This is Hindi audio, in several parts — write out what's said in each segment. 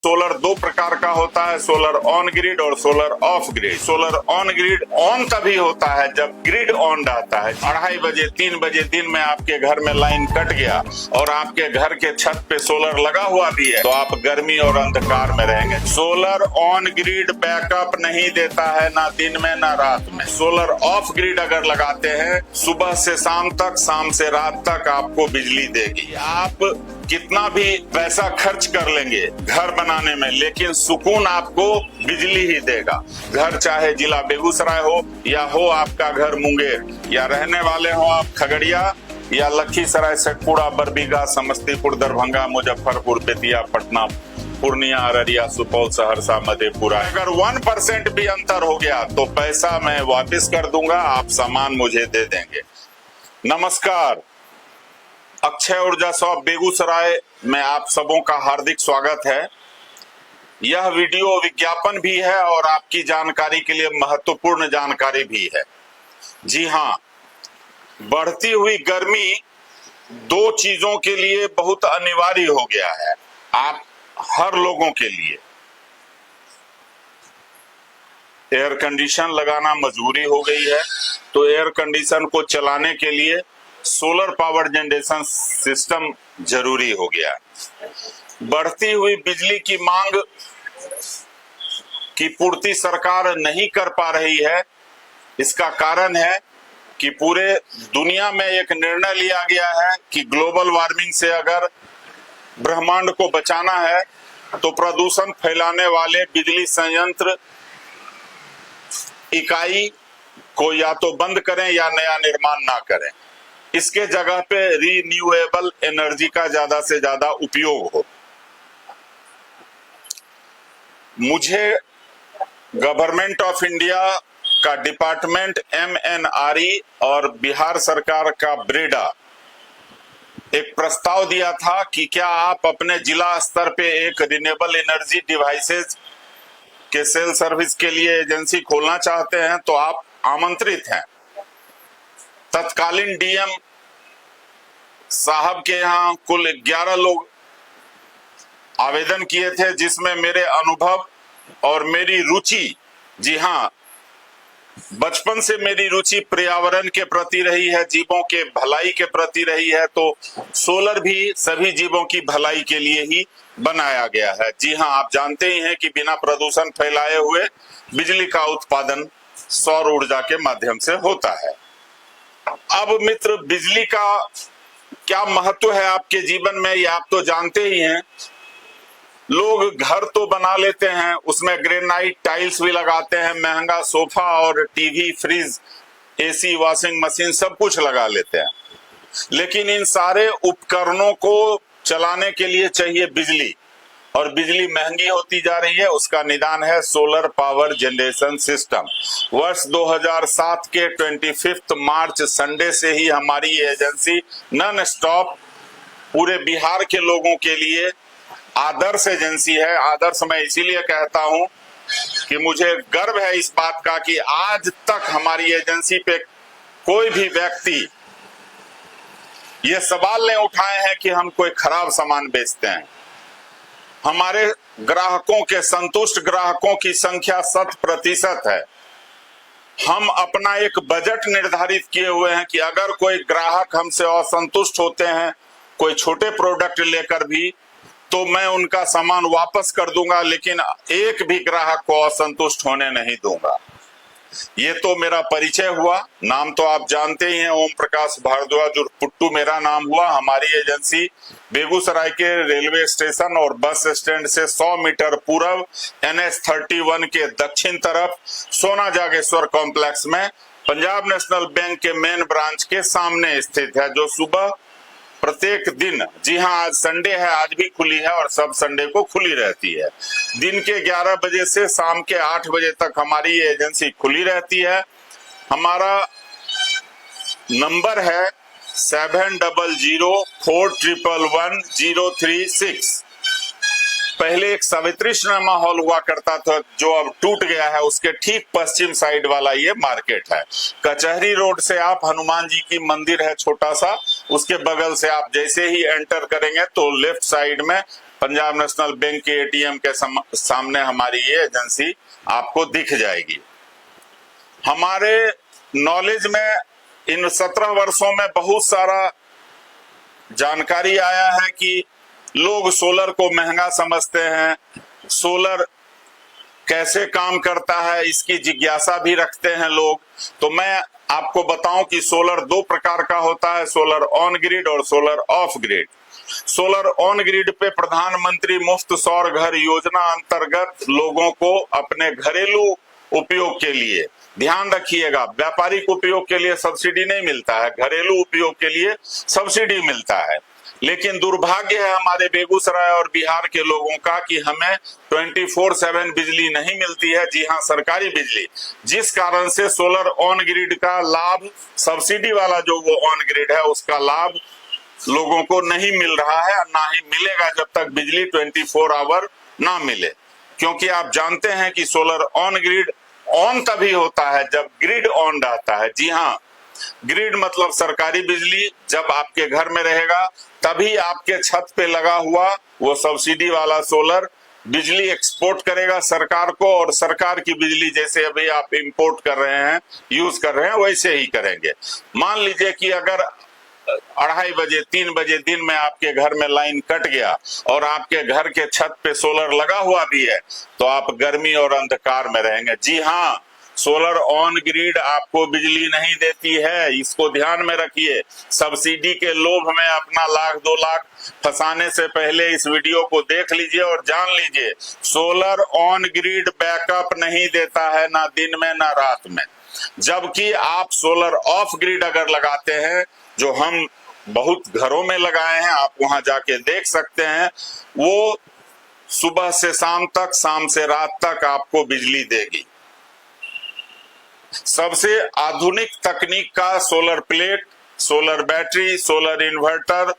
सोलर दो प्रकार का होता है, सोलर ऑन ग्रिड और solar of grid. Solar on grid on तभी होता है जब ग्रिड ऑन रहता है। 2:30 बजे 3 बजे दिन में आपके घर में लाइन कट गया और आपके घर के छत पे सोलर लगा हुआ भी है तो आप गर्मी और अंधकार में रहेंगे। सोलर ऑन ग्रिड बैकअप नहीं देता है, ना दिन में ना रात में। सोलर ऑफ ग्रिड अगर लगाते हैं सुबह से शाम तक, शाम से रात तक आपको बिजली देगी। आप कितना भी पैसा खर्च कर लेंगे घर बनाने में, लेकिन सुकून आपको बिजली ही देगा। घर चाहे जिला बेगूसराय हो या हो आपका घर मुंगेर, या रहने वाले हो आप खगड़िया या लखीसराय, शेखपुरा, बरबीघा, समस्तीपुर, दरभंगा, मुजफ्फरपुर, बेतिया, पटना, पूर्णिया, अररिया, सुपौल, सहरसा, मधेपुरा। अगर 1% भी अंतर हो गया तो पैसा मैं वापस कर दूंगा, आप सामान मुझे दे देंगे। नमस्कार, अक्षय ऊर्जा शॉप बेगूसराय में आप सबों का हार्दिक स्वागत है। यह वीडियो विज्ञापन भी है और आपकी जानकारी के लिए महत्वपूर्ण जानकारी भी है। जी हाँ, बढ़ती हुई गर्मी दो चीजों के लिए बहुत अनिवार्य हो गया है, आप हर लोगों के लिए। एयर कंडीशन लगाना मजबूरी हो गई है, तो एयर कंडीशन को चलाने के लिए सोलर पावर जनरेशन सिस्टम जरूरी हो गया है। बढ़ती हुई बिजली की मांग की पूर्ति सरकार नहीं कर पा रही है। इसका कारण है कि पूरे दुनिया में एक निर्णय लिया गया है कि ग्लोबल वार्मिंग से अगर ब्रह्मांड को बचाना है तो प्रदूषण फैलाने वाले बिजली संयंत्र इकाई को या तो बंद करें या नया निर्माण ना करें। इसके जगह पे रीन्यूएबल एनर्जी का ज्यादा से ज्यादा उपयोग हो। मुझे गवर्नमेंट ऑफ इंडिया का डिपार्टमेंट MNRE और बिहार सरकार का ब्रेडा एक प्रस्ताव दिया था कि क्या आप अपने जिला स्तर पे एक रिन्यूएबल एनर्जी डिवाइसेस के सेल सर्विस के लिए एजेंसी खोलना चाहते हैं तो आप आमंत्रित हैं। तत्कालीन डीएम साहब के यहाँ कुल 11 लोग आवेदन किए थे, जिसमें मेरे अनुभव और मेरी रुचि, जी हाँ, बचपन से मेरी रुचि पर्यावरण के प्रति रही है, जीवों के भलाई के प्रति रही है। तो सोलर भी सभी जीवों की भलाई के लिए ही बनाया गया है। जी हाँ, आप जानते ही हैं कि बिना प्रदूषण फैलाए हुए बिजली का उत्पादन सौर ऊर्जा के माध्यम से होता है। अब मित्र, बिजली का क्या महत्व है आपके जीवन में, ये आप तो जानते ही हैं। लोग घर तो बना लेते हैं, उसमें ग्रेनाइट टाइल्स भी लगाते हैं, महंगा सोफा और TV, fridge, AC, washing machine सब कुछ लगा लेते हैं, लेकिन इन सारे उपकरणों को चलाने के लिए चाहिए बिजली, और बिजली महंगी होती जा रही है। उसका निदान है सोलर पावर जनरेशन सिस्टम। वर्ष 2007 के 25 मार्च संडे से ही हमारी एजेंसी नॉन स्टॉप पूरे बिहार के लोगों के लिए आदर्श एजेंसी है। आदर्श मैं इसीलिए कहता हूं कि मुझे गर्व है इस बात का कि आज तक हमारी एजेंसी पे कोई भी व्यक्ति ये सवाल नहीं उठाए हैं कि हम कोई खराब सामान बेचते हैं। हमारे ग्राहकों के संतुष्ट ग्राहकों की संख्या 100% है। हम अपना एक बजट निर्धारित किए हुए हैं कि अगर कोई ग्राहक हमसे असंतुष्ट होते हैं कोई छोटे प्रोडक्ट लेकर भी, तो मैं उनका सामान वापस कर दूंगा, लेकिन एक भी ग्राहक को असंतुष्ट होने नहीं दूंगा। ये तो मेरा परिचय हुआ। नाम तो आप जानते ही हैं, ओम प्रकाश भारद्वाज और पुट्टू मेरा नाम हुआ। हमारी एजेंसी बेगूसराय के रेलवे स्टेशन और बस स्टैंड से 100 मीटर पूर्व NH31 के दक्षिण तरफ सोना जागेश्वर कॉम्प्लेक्स में पंजाब नेशनल बैंक के मेन ब्रांच के सामने स्थित है, जो सुबह प्रत्येक दिन, जी हाँ आज संडे है, आज भी खुली है और सब संडे को खुली रहती है। दिन के 11 बजे से शाम के 8 बजे तक हमारी एजेंसी खुली रहती है। हमारा नंबर है 7004111036। पहले एक सावित्री सिनेमा हॉल हुआ करता था जो अब टूट गया है, उसके ठीक पश्चिम साइड वाला ये मार्केट है। कचहरी रोड से आप हनुमान जी की मंदिर है छोटा सा, उसके बगल से आप जैसे ही एंटर करेंगे तो लेफ्ट साइड में पंजाब नेशनल बैंक के एटीएम के सामने हमारी ये एजेंसी आपको दिख जाएगी। हमारे नॉलेज में इन 17 वर्षों में बहुत सारा जानकारी आया है कि लोग सोलर को महंगा समझते हैं, सोलर कैसे काम करता है इसकी जिज्ञासा भी रखते हैं लोग। तो मैं आपको बताऊं कि सोलर दो प्रकार का होता है, सोलर ऑन ग्रिड और solar of grid. Solar on grid पे प्रधानमंत्री मुफ्त सौर घर योजना अंतर्गत लोगों को अपने घरेलू उपयोग के लिए, ध्यान रखिएगा, व्यापारिक उपयोग के लिए सब्सिडी नहीं मिलता है, घरेलू उपयोग के लिए सब्सिडी मिलता है। लेकिन दुर्भाग्य है हमारे बेगूसराय और बिहार के लोगों का कि हमें 24/7 बिजली नहीं मिलती है। जी हाँ, सरकारी बिजली, जिस कारण से सोलर ऑन ग्रिड का लाभ, सब्सिडी वाला जो वो ऑन ग्रिड है उसका लाभ लोगों को नहीं मिल रहा है, ना ही मिलेगा जब तक बिजली 24 आवर ना मिले। क्योंकि आप जानते हैं कि सोलर ऑन ग्रिड ऑन तभी होता है जब ग्रिड ऑन रहता है। जी हाँ, ग्रिड मतलब सरकारी बिजली जब आपके घर में रहेगा तभी आपके छत पे लगा हुआ वो सब्सिडी वाला सोलर बिजली एक्सपोर्ट करेगा सरकार को, और सरकार की बिजली जैसे अभी आप इंपोर्ट कर रहे हैं, यूज कर रहे हैं, वैसे ही करेंगे। मान लीजिए कि अगर 2:30 बजे 3 बजे दिन में आपके घर में लाइन कट गया और आपके घर के छत पे सोलर लगा हुआ भी है तो आप गर्मी और अंधकार में रहेंगे। जी हाँ, सोलर ऑन ग्रिड आपको बिजली नहीं देती है, इसको ध्यान में रखिए। सब्सिडी के लोभ में अपना 1,00,000 2 लाख फंसाने से पहले इस वीडियो को देख लीजिए और जान लीजिए, सोलर ऑन ग्रिड बैकअप नहीं देता है, ना दिन में ना रात में। जबकि आप सोलर ऑफ ग्रिड अगर लगाते हैं, जो हम बहुत घरों में लगाए हैं, आप वहां जाके देख सकते हैं, वो सुबह से शाम तक, शाम से रात तक आपको बिजली देगी। सबसे आधुनिक तकनीक का solar plate, solar battery, solar inverter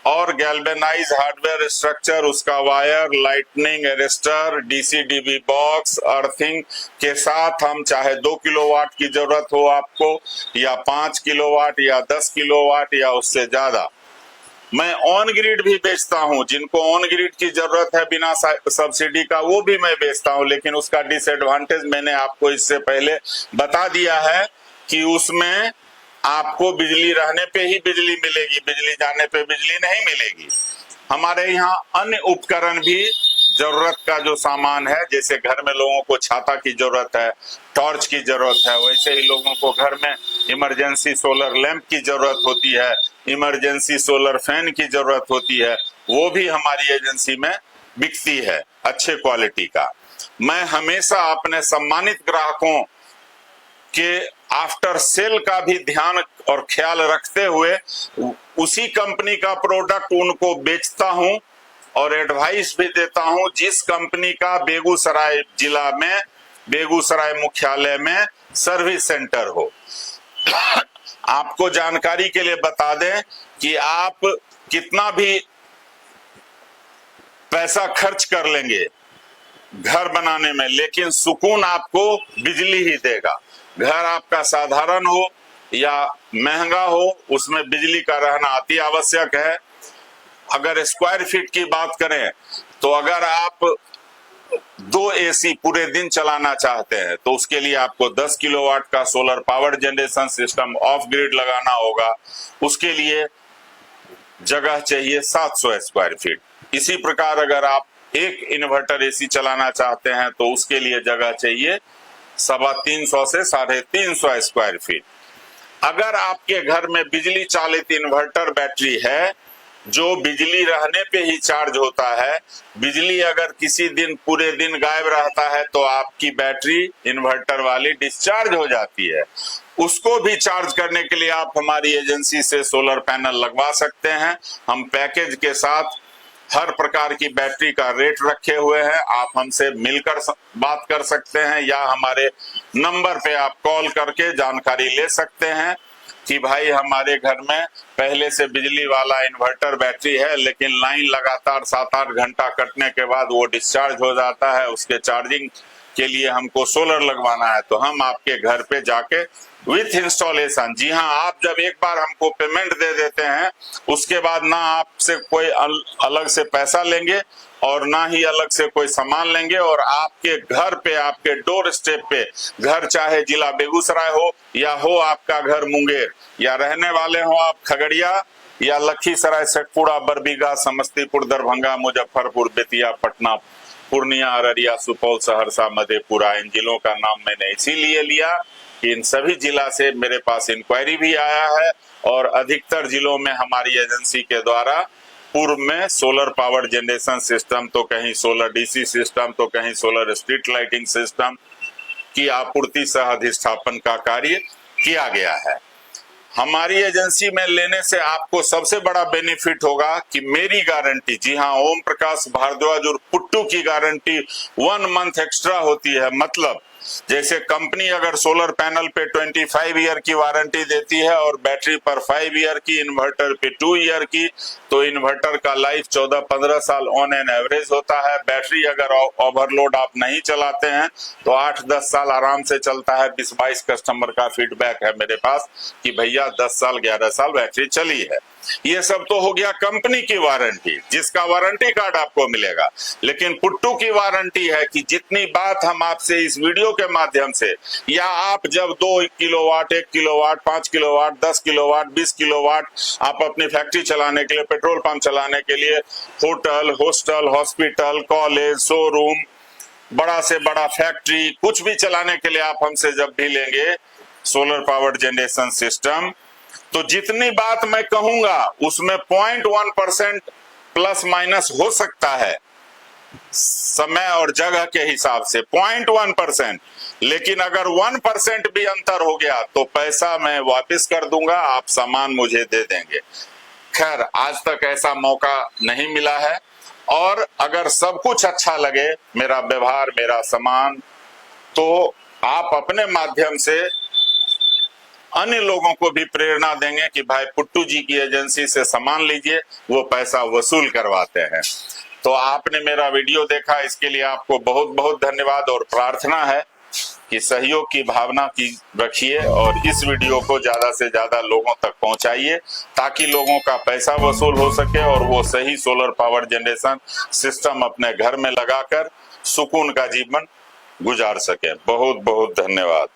और गैल्वेनाइज हार्डवेयर स्ट्रक्चर, उसका wire, lightning arrester, DC dB box, earthing के साथ हम चाहे 2 किलोवाट की जरूरत हो आपको, या 5 किलोवाट या 10 किलोवाट या उससे ज्यादा। मैं ऑन ग्रिड भी बेचता हूं, जिनको ऑन ग्रिड की जरूरत है बिना सब्सिडी का वो भी मैं बेचता हूं, लेकिन उसका डिसएडवांटेज मैंने आपको इससे पहले बता दिया है कि उसमें आपको बिजली रहने पे ही बिजली मिलेगी, बिजली जाने पे बिजली नहीं मिलेगी। हमारे यहाँ अन्य उपकरण भी, जरूरत का जो सामान है, जैसे घर में लोगों को छाता की जरूरत है, टॉर्च की जरूरत है, वैसे ही लोगों को घर में इमरजेंसी सोलर लैंप की जरूरत होती है, इमरजेंसी सोलर फैन की जरूरत होती है, वो भी हमारी एजेंसी में बिकती है अच्छे क्वालिटी का। मैं हमेशा अपने सम्मानित ग्राहकों के आफ्टर सेल का भी ध्यान और ख्याल रखते हुए उसी कंपनी का प्रोडक्ट उनको बेचता हूं और एडवाइस भी देता हूं जिस कंपनी का बेगूसराय जिला में, बेगूसराय मुख्यालय में सर्विस सेंटर हो। आपको जानकारी के लिए बता दें कि आप कितना भी पैसा खर्च कर लेंगे घर बनाने में, लेकिन सुकून आपको बिजली ही देगा। घर आपका साधारण हो या महंगा हो, उसमें बिजली का रहना अति आवश्यक है। अगर स्क्वायर फीट की बात करें तो अगर आप 2 एसी पूरे दिन चलाना चाहते हैं तो उसके लिए आपको 10 किलोवाट का solar power generation system of grid लगाना होगा। उसके लिए जगह चाहिए 700 स्क्वायर फीट। इसी प्रकार अगर आप एक इन्वर्टर एसी चलाना चाहते हैं तो उसके लिए जगह चाहिए 350 से 350 स्क्वायर फीट। अगर आपके घर में बिजली चालित इन्वर्टर बैटरी है जो बिजली रहने पे ही चार्ज होता है, बिजली अगर किसी दिन पूरे दिन गायब रहता है तो आपकी बैटरी इन्वर्टर वाली डिस्चार्ज हो जाती है। उसको भी चार्ज करने के लिए आप हमारी एजेंसी से सोलर पैनल लगवा सकते हैं। हम पैकेज के साथ हर प्रकार की बैटरी का रेट रखे हुए हैं। आप हमसे मिलकर बात कर सकते हैं या हमारे नंबर पे आप कॉल करके जानकारी ले सकते हैं कि भाई हमारे घर में पहले से बिजली वाला इन्वर्टर बैटरी है, लेकिन लाइन लगातार 7-8 घंटा कटने के बाद वो डिस्चार्ज हो जाता है, उसके चार्जिंग के लिए हमको सोलर लगवाना है तो हम आपके घर पे जाके विथ इंस्टॉलेशन, जी हाँ, आप जब एक बार हमको पेमेंट दे देते हैं उसके बाद ना आपसे कोई अलग से पैसा लेंगे और ना ही अलग से कोई सामान लेंगे, और आपके घर पे, आपके डोर स्टेप पे, घर चाहे जिला बेगूसराय हो या हो आपका घर मुंगेर, या रहने वाले हो आप खगड़िया या लखीसराय, शेखपुरा, बरबीघा, समस्तीपुर, दरभंगा, मुजफ्फरपुर, बेतिया, पटना, पूर्णिया, अररिया, सुपौल, सहरसा, मधेपुरा, इन जिलों का नाम मैंने इसीलिए लिया कि इन सभी जिला से मेरे पास इंक्वायरी भी आया है और अधिकतर जिलों में हमारी एजेंसी के द्वारा पूर्व में सोलर पावर जनरेशन सिस्टम, तो कहीं सोलर डीसी सिस्टम, तो कहीं सोलर स्ट्रीट लाइटिंग सिस्टम की आपूर्ति सह अधिष्ठापन का कार्य किया गया है। हमारी एजेंसी में लेने से आपको सबसे बड़ा बेनिफिट होगा कि मेरी गारंटी, जी हाँ, ओम प्रकाश भारद्वाज और पुट्टू की गारंटी 1 मंथ एक्स्ट्रा होती है। मतलब जैसे कंपनी अगर सोलर पैनल पे 25 ईयर की वारंटी देती है और बैटरी पर 5 ईयर की, इन्वर्टर पे 2 ईयर की, तो इन्वर्टर का लाइफ 14-15 साल ऑन एन एवरेज होता है। बैटरी अगर ओवरलोड आप नहीं चलाते हैं तो 8-10 साल आराम से चलता है। 20-22 कस्टमर का फीडबैक है मेरे पास कि भैया 10 साल 11 साल बैटरी चली है। ये सब तो हो गया कंपनी की वारंटी, जिसका वारंटी कार्ड आपको मिलेगा। लेकिन पुट्टू की वारंटी है कि जितनी बात हम आपसे इस वीडियो के माध्यम से, या आप जब 2 kilowatt, 1 kilowatt, 5 kilowatt, 10 kilowatt, 20 kilowatt आप अपनी फैक्ट्री चलाने के लिए, पेट्रोल पंप चलाने के लिए, hotel, hostel, hospital, college, showroom, बड़ा से बड़ा फैक्ट्री, कुछ भी चलाने के लिए आप हमसे जब भी लेंगे सोलर पावर जनरेशन सिस्टम, तो जितनी बात मैं कहूंगा उसमें 0.1% प्लस माइनस हो सकता है समय और जगह के हिसाब से, 0.1%। लेकिन अगर 1% भी अंतर हो गया तो पैसा मैं वापस कर दूंगा, आप सामान मुझे दे देंगे। खैर, आज तक ऐसा मौका नहीं मिला है, और अगर सब कुछ अच्छा लगे, मेरा व्यवहार, मेरा सामान, तो आप अपने माध्यम से अन्य लोगों को भी प्रेरणा देंगे कि भाई पुट्टू जी की एजेंसी से सामान लीजिए, वो पैसा वसूल करवाते हैं। तो आपने मेरा वीडियो देखा, इसके लिए आपको बहुत बहुत धन्यवाद, और प्रार्थना है कि सहयोग की भावना की रखिए और इस वीडियो को ज्यादा से ज्यादा लोगों तक पहुंचाइए ताकि लोगों का पैसा वसूल हो सके और वो सही सोलर पावर जनरेशन सिस्टम अपने घर में लगाकर सुकून का जीवन गुजार सके। बहुत बहुत धन्यवाद।